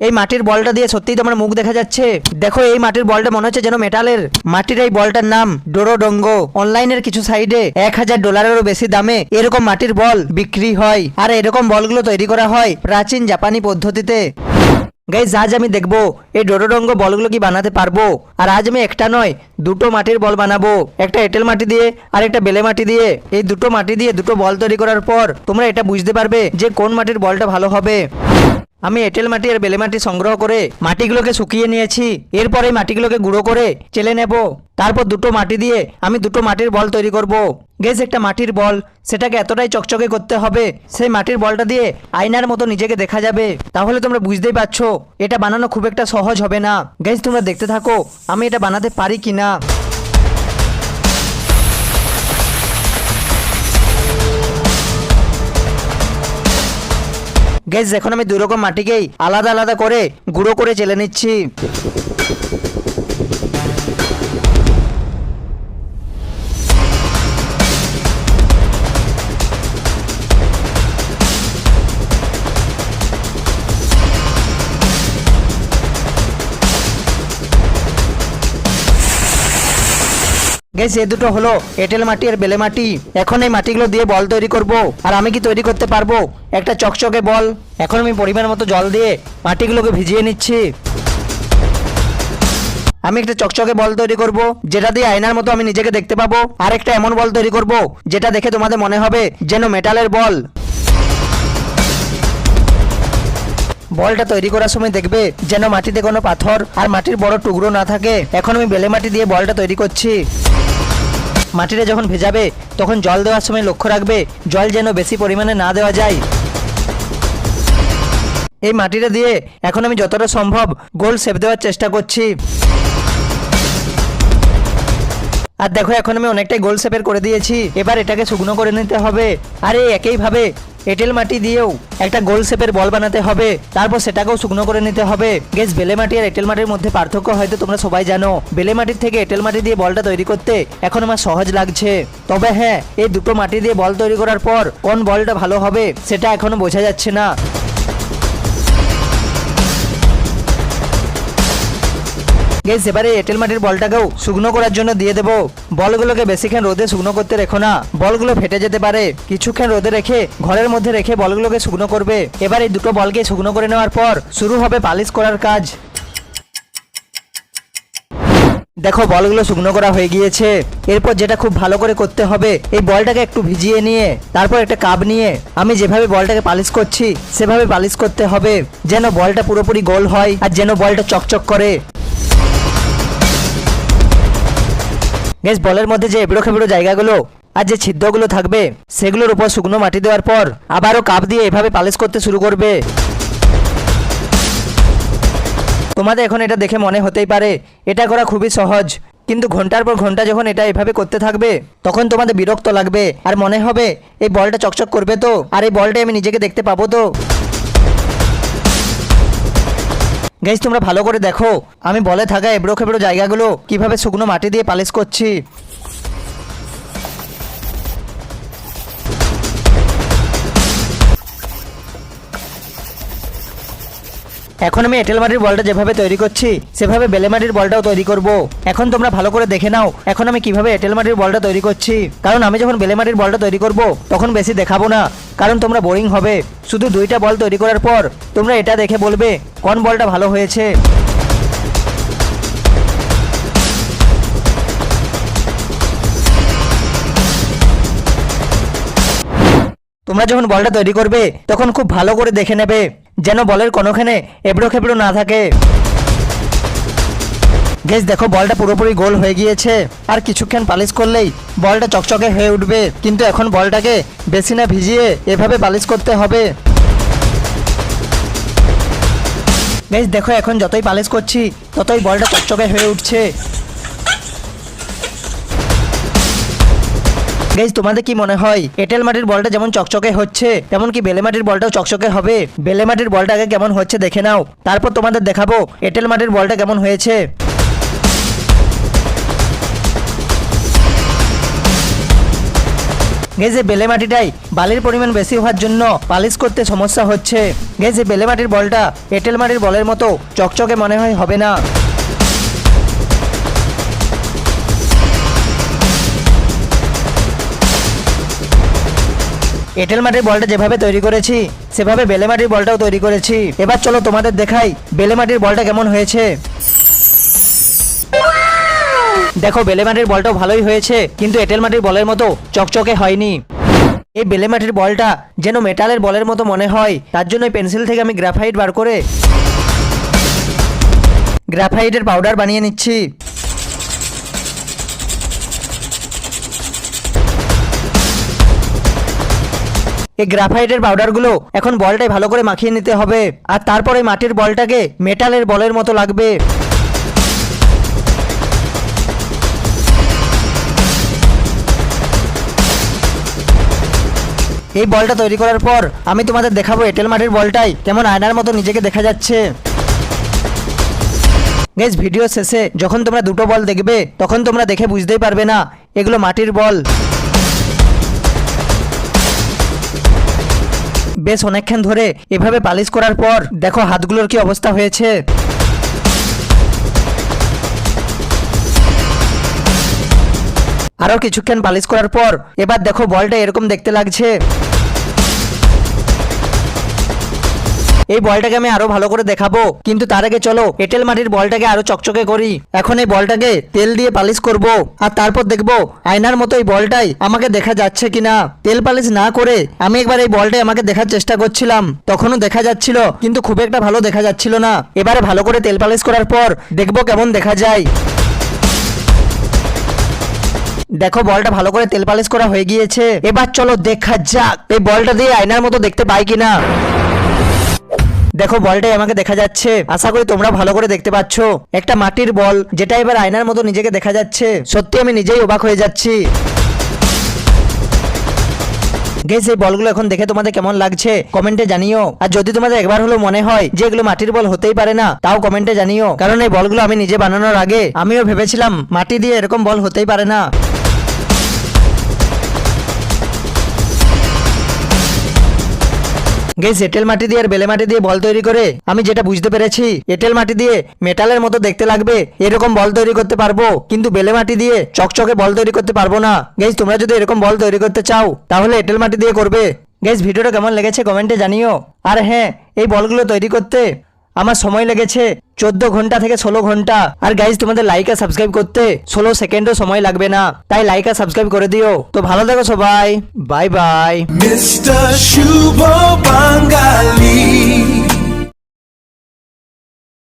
এই মাটির বলটা দিয়ে সত্যিই তোমার মুখ দেখা যাচ্ছে। দেখো এই মাটির বলটা মনে হচ্ছে যেন মেটালের। মাটির এই বলটার নাম ডোরোডঙ্গ। অনলাইনের কিছু সাইডে $1000-এরও বেশি দামে এরকম মাটির বল বিক্রি হয়। আর এরকম বলগুলো তৈরি করা হয় প্রাচীন জাপানি পদ্ধতিতে। গাইস আজ আমি দেখবো এই ডোরোডঙ্গ বলগুলো কি বানাতে পারবো। আর আজ আমি একটা নয় দুটো মাটির বল বানাবো, একটা এঁটেল মাটি দিয়ে আর একটা বেলে মাটি দিয়ে। এই দুটো মাটি দিয়ে দুটো বল তৈরি করার পর তোমরা এটা বুঝতে পারবে যে কোন মাটির বলটা ভালো হবে। আমি এঁটেল মাটি আর বেলে মাটি সংগ্রহ করে মাটিগুলোকে শুকিয়ে নিয়েছি। এরপর এই মাটিগুলোকে গুঁড়ো করে চেলে নেব। তারপর দুটো মাটি দিয়ে আমি দুটো মাটির বল তৈরি করব। গেস একটা মাটির বল, সেটাকে এতটাই চকচকে করতে হবে সেই মাটির বলটা দিয়ে আয়নার মতো নিজেকে দেখা যাবে। তাহলে তোমরা বুঝতেই পারছো এটা বানানো খুব একটা সহজ হবে না। গেস তোমরা দেখতে থাকো আমি এটা বানাতে পারি কিনা। গ্যাস এখন আমি দুই রকম মাটিকেই আলাদা আলাদা করে গুঁড়ো করে চেলে নিচ্ছি। গ্যাস এই দুটো হলো এঁটেল মাটি আর বেলে মাটি। এখন এই মাটিগুলো দিয়ে বল তৈরি করব। আর আমি কি তৈরি করতে পারবো একটা চকচকে বল। এখন আমি পরিমাণ মতো জল দিয়ে মাটিগুলোকে ভিজিয়ে নিচ্ছি। আমি একটা চকচকে বল তৈরি করব যেটা দিয়ে আয়নার মতো আমি নিজেকে দেখতে পাবো। আর একটা এমন বল তৈরি করব যেটা দেখে তোমাদের মনে হবে যেন মেটালের বল। বলটা তৈরি করার সময় দেখবে যেন মাটিতে কোনো পাথর আর মাটির বড় টুকরো না থাকে। এখন আমি বেলে মাটি দিয়ে বলটা তৈরি করছি। মাটিটা যখন ভেজাবে তখন জল দেওয়ার সময় লক্ষ্য রাখবে জল যেন বেশি পরিমাণে না দেওয়া যায়। এই মাটিটা দিয়ে এখন আমি যতটা সম্ভব গোল শেপ দেওয়ার চেষ্টা করছি। আর দেখো এখন আমি অনেকটাই গোল শেপের করে দিয়েছি। এবার এটাকে শুকনো করে নিতে হবে। আর এই একইভাবে এঁটেল মাটি দিয়েও একটা গোল শেপের বল বানাতে হবে, তারপর সেটাকেও শুকনো করে নিতে হবে। গেস বেলে মাটি আর এঁটেল মাটির মধ্যে পার্থক্য হয়তো তোমরা সবাই জানো। বেলে মাটির থেকে এঁটেল মাটি দিয়ে বলটা তৈরি করতে এখন আমার সহজ লাগছে। তবে হ্যাঁ, এই দুটো মাটি দিয়ে বল তৈরি করার পর কোন বলটা ভালো হবে সেটা এখনো বোঝা যাচ্ছে না। গেস এবারে এঁটেল মাটির বলটাকেও শুকনো করার জন্য দিয়ে দেবো। বলগুলোকে বেশিক্ষণ রোদে শুকনো করতে রেখো না, বলগুলো ফেটে যেতে পারে। কিছুক্ষণ রোদে রেখে ঘরের মধ্যে রেখে বলগুলোকে শুকনো করবে। এবার এই দুটো বলকে শুকনো করে নেওয়ার পর শুরু হবে পালিশ করার কাজ। দেখো বলগুলো শুকনো করা হয়ে গিয়েছে। এরপর যেটা খুব ভালো করে করতে হবে এই বলটাকে একটু ভিজিয়ে নিয়ে তারপর একটা কাপ নিয়ে আমি যেভাবে বলটাকে পালিশ করছি সেভাবে পালিশ করতে হবে যেন বলটা পুরোপুরি গোল হয় আর যেন বলটা চকচক করে। গ্যাস বলের মধ্যে যে এবড়ো খেবড়ো জায়গাগুলো আর যে ছিদ্রগুলো থাকবে সেগুলোর উপর শুকনো মাটি দেওয়ার পর আবারও কাপ দিয়ে এভাবে পালিশ করতে শুরু করবে। তোমাদের এখন এটা দেখে মনে হতেই পারে এটা করা খুবই সহজ, কিন্তু ঘন্টার পর ঘন্টা যখন এটা এভাবে করতে থাকবে তখন তোমাদের বিরক্ত লাগবে আর মনে হবে এই বলটা চকচক করবে তো, আর এই বলটা আমি নিজেকে দেখতে পাবো তো। গাইস তোমরা ভালো করে দেখো আমি বলে থাকা এবড়ো খেবড়ো জায়গাগুলো কিভাবে শুকনো মাটি দিয়ে পালিশ করছি। এখন আমি এঁটেল মাটির বলটা যেভাবে তৈরি করছি সেভাবে বেলে মাটির বলটাও তৈরি করব। এখন তোমরা ভালো করে দেখে নাও এখন আমি কিভাবে এঁটেল মাটির বলটা তৈরি করছি। কারণ আমি যখন বেলে মাটির বলটা তৈরি করব তখন বেশি দেখাবো না, কারণ তোমরা বোরিং হবে। শুধু দুইটা বল তৈরি করার পর তোমরা এটা দেখে বলবে কোন বলটা ভালো হয়েছে। তোমরা যখন বলটা তৈরি করবে তখন খুব ভালো করে দেখে নেবে যেন বলের কোনোখানে এবড়ো খেবড়ো না থাকে। গেস দেখো বলটা পুরোপুরি গোল হয়ে গিয়েছে। আর কিছুক্ষণ পালিশ করলেই বলটা চকচকে হয়ে উঠবে, কিন্তু এখন বলটাকে বেশি না ভিজিয়ে এভাবে পালিশ করতে হবে। গেস দেখো এখন যতই পালিশ করছি ততই বলটা চকচকে হয়ে উঠছে। গাইজ তোমাদের কি মনে হয় এঁটেল মাটির বলটা যেমন চকচকে হচ্ছে তেমন কি বেলে মাটির বলটাও চকচকে হবে? বেলে মাটির বলটা আগে কেমন হচ্ছে দেখে নাও, তারপর তোমাদের দেখাবো এঁটেল মাটির বলটা কেমন হয়েছে। গাইস এই বেলে মাটিটাই বালির পরিমাণ বেশি হওয়ার জন্য পালিশ করতে সমস্যা হচ্ছে। গাইস এই বেলে মাটির বলটা এঁটেল মাটির বলের মতো চকচকে মনে হয় হবে না। এঁটেল মাটির বলটা যেভাবে তৈরি করেছি সেভাবে বেলে মাটির বলটাও তৈরি করেছি। এবার চলো তোমাদের দেখাই বেলে মাটির বলটা কেমন হয়েছে। দেখো বেলে মাটির বলটাও ভালোই হয়েছে, কিন্তু এঁটেল মাটির বলের মতো চকচকে হয়নি। এই বেলে মাটির বলটা যেন মেটালের বলের মতো মনে হয়, তার জন্য পেন্সিল থেকে আমি গ্রাফাইট বার করে গ্রাফাইটের পাউডার বানিয়ে নিচ্ছি। এই গ্রাফাইটের পাউডারগুলো এখন বলটাই ভালো করে মাখিয়ে নিতে হবে, আর তারপরে মাটির বলটাকে মেটালের বলের মতো লাগবে। এই বলটা তৈরি করার পর আমি তোমাদের দেখাবো এঁটেল মাটির বলটাই কেমন আয়নার মতো নিজেকে দেখা যাচ্ছে। গাইস ভিডিও শেষে যখন তোমরা দুটো বল দেখবে তখন তোমরা দেখে বুঝতেই পারবে না এগুলো মাটির বল। বেশ অনেকক্ষণ ধরে এভাবে পালিশ করার পর দেখো হাতগুলোর কি অবস্থা হয়েছে। আরো কিছুক্ষণ পালিশ করার পর এবার দেখো বলটা এরকম দেখতে লাগছে। এই বলটাকে আমি আরো ভালো করে দেখাবো, কিন্তু তার আগে চলো এঁটেল মাটির বলটাকে আরো চকচকে করি। এখন এই বলটাকে তেল দিয়ে পালিশ করব, আর তারপর দেখবো আয়নার মতো এই বলটাই আমাকে দেখা যাচ্ছে কিনা। তেল পালিশ না করে আমি একবার এই বলটাই আমাকে দেখার চেষ্টা করছিলাম, তখনও দেখা যাচ্ছিল কিন্তু খুব একটা ভালো দেখা যাচ্ছিল না। এবারে ভালো করে তেল পালিশ করার পর দেখবো কেমন দেখা যায়। দেখো বলটা ভালো করে তেল পালিশ করা হয়ে গিয়েছে। এবার চলো দেখা যাক এই বলটা দিয়ে আয়নার মতো দেখতে পাই কিনা। দেখো বলটাই আমাকে দেখা যাচ্ছে, আশা করি তোমরা ভালো করে দেখতে পাচ্ছ। একটা মাটির বল যেটা এবার আয়নার মতো নিজেকে দেখা যাচ্ছে, সত্যি আমি নিজেই অবাক হয়ে যাচ্ছি। গাইস এই বলগুলো এখন দেখে তোমাদের কেমন লাগছে কমেন্টে জানিও, আর যদি তোমাদের একবার হলো মনে হয় যে এগুলো মাটির বল হতেই পারে না তাও কমেন্টে জানিও, কারণ এই বলগুলো আমি নিজে বানানোর আগে আমিও ভেবেছিলাম মাটি দিয়ে এরকম বল হতেই পারে না। গাইস এঁটেল মাটি দিয়ে আর বেলে মাটি দিয়ে বল তৈরি করে আমি যেটা বুঝতে পেরেছি, এঁটেল মাটি দিয়ে মেটালের মতো দেখতে লাগবে এরকম বল তৈরি করতে পারবো, কিন্তু বেলে মাটি দিয়ে চকচকে বল তৈরি করতে পারবো না। গাইস তোমরা যদি এরকম বল তৈরি করতে চাও তাহলে এঁটেল মাটি দিয়ে করবে। গাইস ভিডিওটা কেমন লেগেছে কমেন্টে জানিও। আর হ্যাঁ, এই বলগুলো তৈরি করতে আমার সময় লেগেছে 14 ঘন্টা থেকে 16 ঘন্টা। আর গাইস তোমাদের লাইক আর সাবস্ক্রাইব করতে 16 সেকেন্ডও সময় লাগবে না, তাই লাইক আর সাবস্ক্রাইব করে দিও। তো ভালো থেকো সবাই, bye bye. Mr. Shubho Bangali.